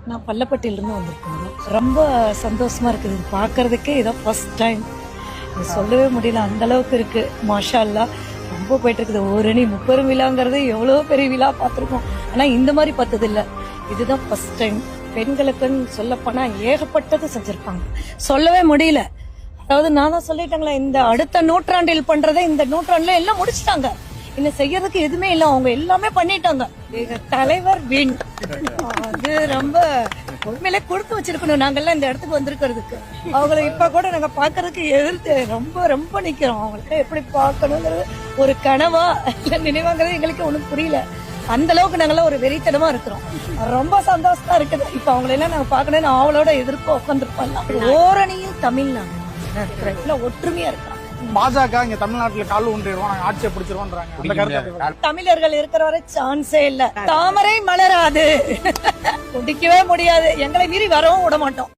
நான் பள்ளப்பட்டியிலிருந்து வந்திருக்கேன். ரொம்ப சந்தோஷமா இருக்குது. இது பார்க்கறதுக்கே ஏதோ ஃபர்ஸ்ட் டைம். சொல்லவே முடியல, அந்த அளவுக்கு இருக்கு. மாஷா அல்லாஹ் ரொம்ப போயிட்டு இருக்குது. ஓரணி முப்பெரும் விழாங்கிறது எவ்வளோ பெரிய விழா பார்த்துருக்கோம். ஆனால் இந்த மாதிரி பார்த்தது இல்லை. இதுதான் ஃபர்ஸ்ட் டைம். பெண்களுக்குன்னு சொல்லப்போனா ஏகப்பட்டது செஞ்சிருப்பாங்க, சொல்லவே முடியல. அதாவது நான் தான் சொல்லிட்டேங்களா, இந்த அடுத்த நூற்றாண்டில் பண்றதை இந்த நூற்றாண்டுல எல்லாம் முடிச்சிட்டாங்க. இன்னும் செய்யறதுக்கு எதுவுமே இல்லை, அவங்க எல்லாமே பண்ணிட்டாங்க. எங்க தலைவர் வீண். அது ரொம்ப உண்மையிலே கொடுத்து வச்சிருக்கணும். நாங்கெல்லாம் இந்த இடத்துக்கு வந்திருக்கிறதுக்கு அவங்கள இப்ப கூட நாங்க பாக்குறதுக்கு எதிர்த்து ரொம்ப ரொம்ப நிக்கிறோம். அவங்கள்ட்ட எப்படி பார்க்கணுங்கிறது ஒரு கனவா இல்ல நினைவாங்கிறது எங்களுக்கு ஒண்ணும் புரியல. அந்த அளவுக்கு நாங்கெல்லாம் ஒரு வெறித்தனமா இருக்கிறோம். ரொம்ப சந்தோஷமா இருக்குது. இப்ப அவங்களெல்லாம் நாங்க பாக்கணும்னு அவளோட எதிர்ப்பு உட்காந்துருப்போம். ஓரணியும் தமிழ்நாடு ஒற்றுமையா இருக்காங்க. பாஜக இங்க தமிழ்நாட்டுல கால் ஊன்றிடுவோம், நாங்க ஆட்சியை பிடிச்சிருவோம். தமிழர்கள் இருக்கிற வரை சான்ஸே இல்ல. தாமரை மலராது, குடிக்கவே முடியாது. எங்களை மீறி வரவும் விட மாட்டோம்.